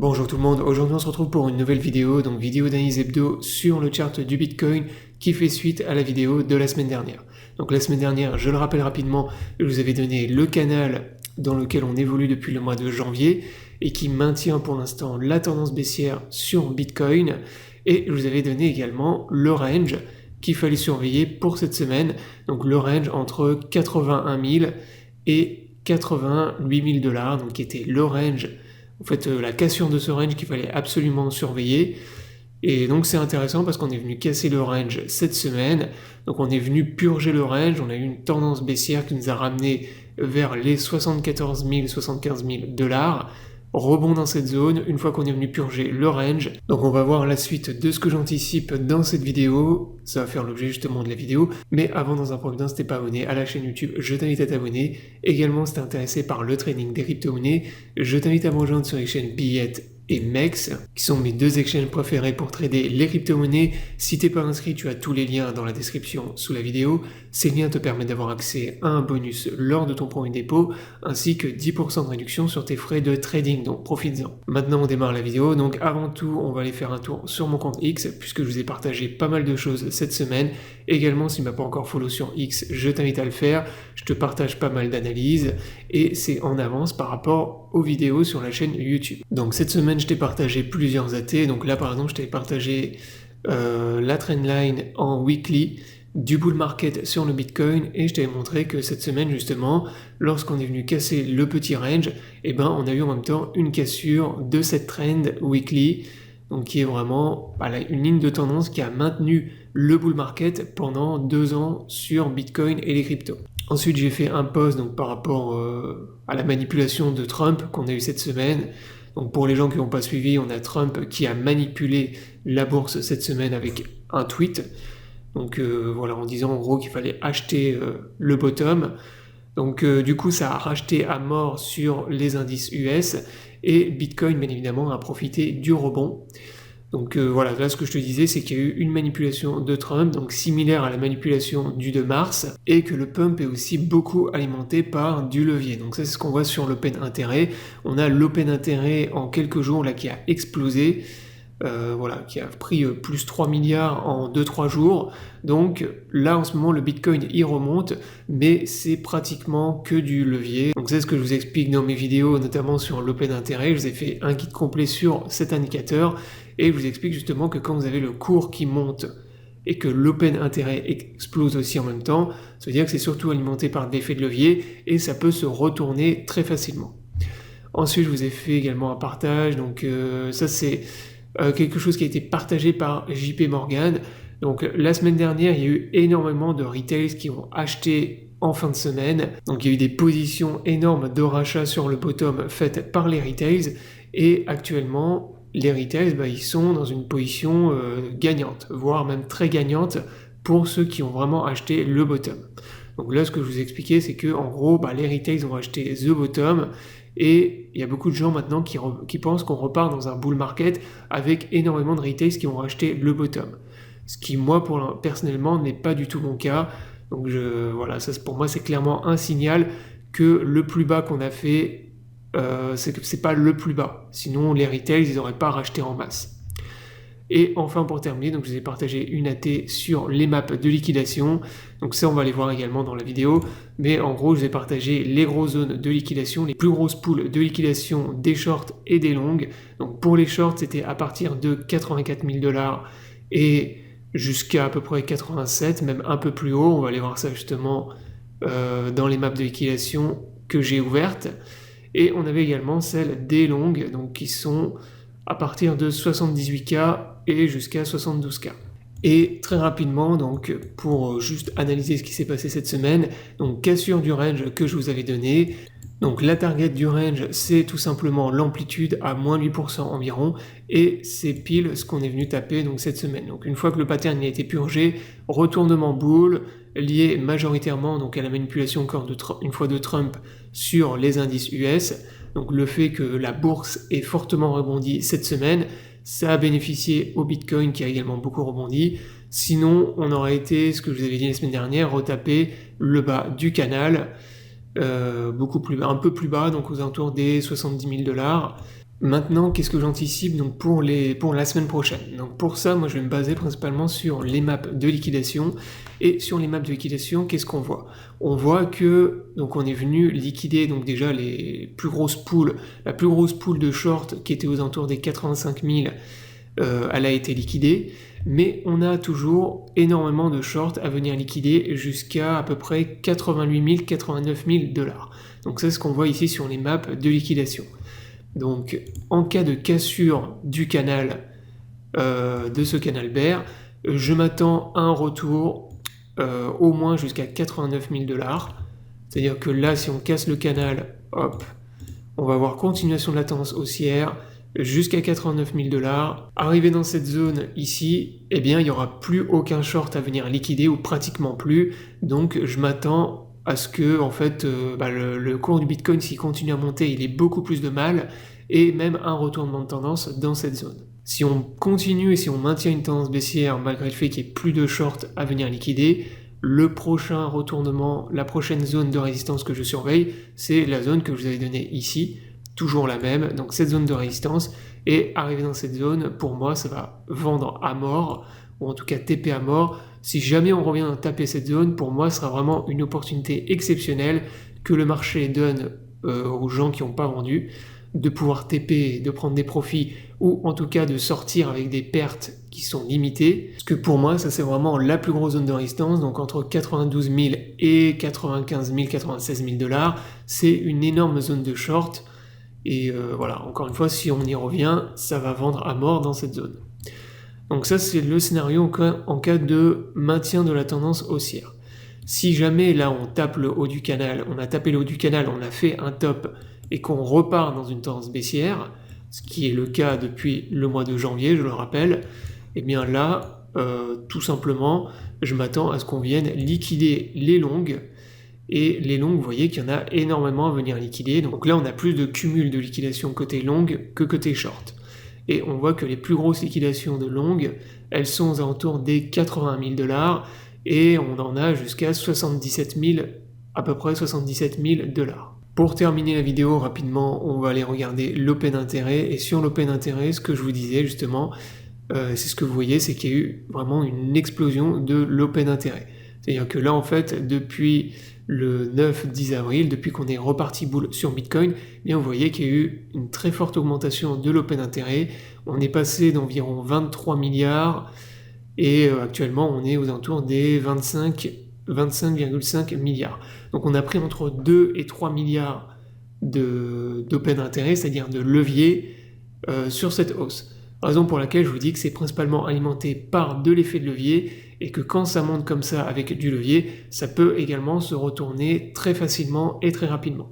Bonjour tout le monde, aujourd'hui on se retrouve pour une nouvelle vidéo, donc vidéo d'analyse hebdo sur le chart du Bitcoin qui fait suite à la vidéo de la semaine dernière. Donc la semaine dernière, je le rappelle rapidement, je vous avais donné le canal dans lequel on évolue depuis le mois de janvier et qui maintient pour l'instant la tendance baissière sur Bitcoin, et je vous avais donné également le range qu'il fallait surveiller pour cette semaine, donc le range entre 81 000 et 88 000 $, donc qui était le range. En fait, la cassure de ce range qu'il fallait absolument surveiller. Et donc c'est intéressant parce qu'on est venu casser le range cette semaine. Donc on est venu purger le range, on a eu une tendance baissière qui nous a ramené vers les 74 000, 75 000 $. Rebond dans cette zone une fois qu'on est venu purger le range. Donc on va voir la suite de ce que j'anticipe dans cette vidéo. Ça va faire l'objet justement de la vidéo. Mais avant, dans un premier temps, si t'es pas abonné à la chaîne YouTube, je t'invite à t'abonner. Également, si t'es intéressé par le trading des crypto-monnaies, je t'invite à me rejoindre sur les chaînes Billette et MEX, qui sont mes deux exchanges préférés pour trader les crypto-monnaies. Si t'es pas inscrit, tu as tous les liens dans la description sous la vidéo. Ces liens te permettent d'avoir accès à un bonus lors de ton premier dépôt, ainsi que 10% de réduction sur tes frais de trading, donc profites-en. Maintenant on démarre la vidéo, donc avant tout on va aller faire un tour sur mon compte X, puisque je vous ai partagé pas mal de choses cette semaine. Également, si tu m'as pas encore follow sur X, je t'invite à le faire. Je te partage pas mal d'analyses et c'est en avance par rapport aux vidéos sur la chaîne YouTube. Donc cette semaine je t'ai partagé plusieurs AT, donc là par exemple je t'ai partagé la trendline en weekly du bull market sur le Bitcoin, et je t'avais montré que cette semaine justement, lorsqu'on est venu casser le petit range, on a eu en même temps une cassure de cette trend weekly, donc qui est vraiment une ligne de tendance qui a maintenu le bull market pendant 2 ans sur Bitcoin et les cryptos. Ensuite, j'ai fait un post donc, par rapport à la manipulation de Trump qu'on a eu cette semaine. Donc pour les gens qui n'ont pas suivi, on a Trump qui a manipulé la bourse cette semaine avec un tweet. Donc en disant en gros qu'il fallait acheter le bottom. Donc du coup ça a racheté à mort sur les indices US, et Bitcoin bien évidemment a profité du rebond. Donc là ce que je te disais, c'est qu'il y a eu une manipulation de Trump, donc similaire à la manipulation du 2 mars, et que le pump est aussi beaucoup alimenté par du levier. Donc ça c'est ce qu'on voit sur l'open intérêt. On a l'open intérêt en quelques jours là qui a explosé. Qui a pris plus 3 milliards en 2-3 jours. Donc là en ce moment le Bitcoin y remonte, mais c'est pratiquement que du levier. Donc c'est ce que je vous explique dans mes vidéos, notamment sur l'open intérêt. Je vous ai fait un guide complet sur cet indicateur et je vous explique justement que quand vous avez le cours qui monte et que l'open intérêt explose aussi en même temps, ça veut dire que c'est surtout alimenté par l'effet de levier et ça peut se retourner très facilement. Ensuite je vous ai fait également un partage, donc ça c'est quelque chose qui a été partagé par JP Morgan. Donc la semaine dernière, il y a eu énormément de retails qui ont acheté en fin de semaine. Donc il y a eu des positions énormes de rachat sur le bottom faites par les retails, et actuellement les retails ils sont dans une position gagnante, voire même très gagnante pour ceux qui ont vraiment acheté le bottom. Donc là ce que je vous expliquais, c'est que en gros les retails ont acheté the bottom, et il y a beaucoup de gens maintenant qui pensent qu'on repart dans un bull market avec énormément de retails qui ont acheté le bottom. Ce qui, moi, personnellement, n'est pas du tout mon cas. Donc ça, pour moi, c'est clairement un signal que le plus bas qu'on a fait, c'est pas le plus bas. Sinon, les retails, ils n'auraient pas racheté en masse. Et enfin pour terminer, donc je vous ai partagé une AT sur les maps de liquidation. Donc ça on va les voir également dans la vidéo. Mais en gros je vous ai partagé les grosses zones de liquidation, les plus grosses pools de liquidation des shorts et des longs. Donc pour les shorts c'était à partir de 84 000 $ et jusqu'à à peu près 87, même un peu plus haut. On va aller voir ça justement dans les maps de liquidation que j'ai ouvertes. Et on avait également celles des longues, donc qui sont à partir de 78K et jusqu'à 72K. Et très rapidement, donc pour juste analyser ce qui s'est passé cette semaine, donc cassure du range que je vous avais donné. Donc la target du range, c'est tout simplement l'amplitude à moins 8% environ, et c'est pile ce qu'on est venu taper donc cette semaine. Donc une fois que le pattern a été purgé, retournement bull lié majoritairement donc à la manipulation encore une fois de Trump sur les indices US. Donc le fait que la bourse ait fortement rebondi cette semaine, ça a bénéficié au Bitcoin qui a également beaucoup rebondi. Sinon, on aurait été, ce que je vous avais dit la semaine dernière, retaper le bas du canal, un peu plus bas, donc aux alentours des 70 000 $. Maintenant, qu'est-ce que j'anticipe donc pour la semaine prochaine? Donc pour ça, moi je vais me baser principalement sur les maps de liquidation. Et sur les maps de liquidation, qu'est-ce qu'on voit? On voit que donc on est venu liquider donc déjà les plus grosses poules, la plus grosse poule de short qui était aux alentours des 85 000, elle a été liquidée, mais on a toujours énormément de shorts à venir liquider jusqu'à à peu près 88 000, 89 000 $. Donc c'est ce qu'on voit ici sur les maps de liquidation. Donc, en cas de cassure du canal, de ce canal bear, je m'attends à un retour au moins jusqu'à 89 000 $. C'est-à-dire que là, si on casse le canal, hop, on va avoir continuation de la tendance haussière jusqu'à 89 000 $. Arrivé dans cette zone ici, eh bien, il n'y aura plus aucun short à venir liquider, ou pratiquement plus. Donc, je m'attends à ce que en fait, le cours du Bitcoin, s'il continue à monter, il ait beaucoup plus de mal, et même un retournement de tendance dans cette zone. Si on continue et si on maintient une tendance baissière, malgré le fait qu'il n'y ait plus de short à venir liquider, le prochain retournement, la prochaine zone de résistance que je surveille, c'est la zone que je vous avais donnée ici, toujours la même, donc cette zone de résistance, et arrivé dans cette zone, pour moi, ça va vendre à mort, ou en tout cas TP à mort. Si jamais on revient à taper cette zone, pour moi, ce sera vraiment une opportunité exceptionnelle que le marché donne aux gens qui n'ont pas vendu, de pouvoir TP, de prendre des profits, ou en tout cas de sortir avec des pertes qui sont limitées. Parce que pour moi, ça c'est vraiment la plus grosse zone de résistance, donc entre 92 000 et 95 000, 96 000 $, c'est une énorme zone de short. Et voilà, encore une fois, si on y revient, ça va vendre à mort dans cette zone. Donc ça, c'est le scénario en cas de maintien de la tendance haussière. Si jamais là on tape le haut du canal, on a tapé le haut du canal, on a fait un top et qu'on repart dans une tendance baissière, ce qui est le cas depuis le mois de janvier, je le rappelle, et bien là, tout simplement, je m'attends à ce qu'on vienne liquider les longues. Et les longues, vous voyez qu'il y en a énormément à venir liquider. Donc là, on a plus de cumul de liquidation côté longue que côté short. Et on voit que les plus grosses liquidations de longues, elles sont aux alentours des 80 000 $, et on en a jusqu'à 77 000, à peu près 77 000 $. Pour terminer la vidéo rapidement, on va aller regarder l'open intérêt. Et sur l'open intérêt, ce que je vous disais justement, c'est ce que vous voyez, c'est qu'il y a eu vraiment une explosion de l'open intérêt. C'est-à-dire que là, en fait, depuis le 9-10 avril, depuis qu'on est reparti boule sur Bitcoin, eh bien vous voyez qu'il y a eu une très forte augmentation de l'open intérêt. On est passé d'environ 23 milliards et actuellement on est aux alentours des 25,5 milliards. Donc on a pris entre 2 et 3 milliards d'open intérêt, c'est-à-dire de levier sur cette hausse. Raison pour laquelle je vous dis que c'est principalement alimenté par de l'effet de levier et que quand ça monte comme ça avec du levier, ça peut également se retourner très facilement et très rapidement.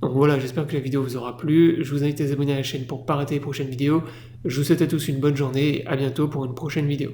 Donc voilà, j'espère que la vidéo vous aura plu. Je vous invite à vous abonner à la chaîne pour ne pas rater les prochaines vidéos. Je vous souhaite à tous une bonne journée et à bientôt pour une prochaine vidéo.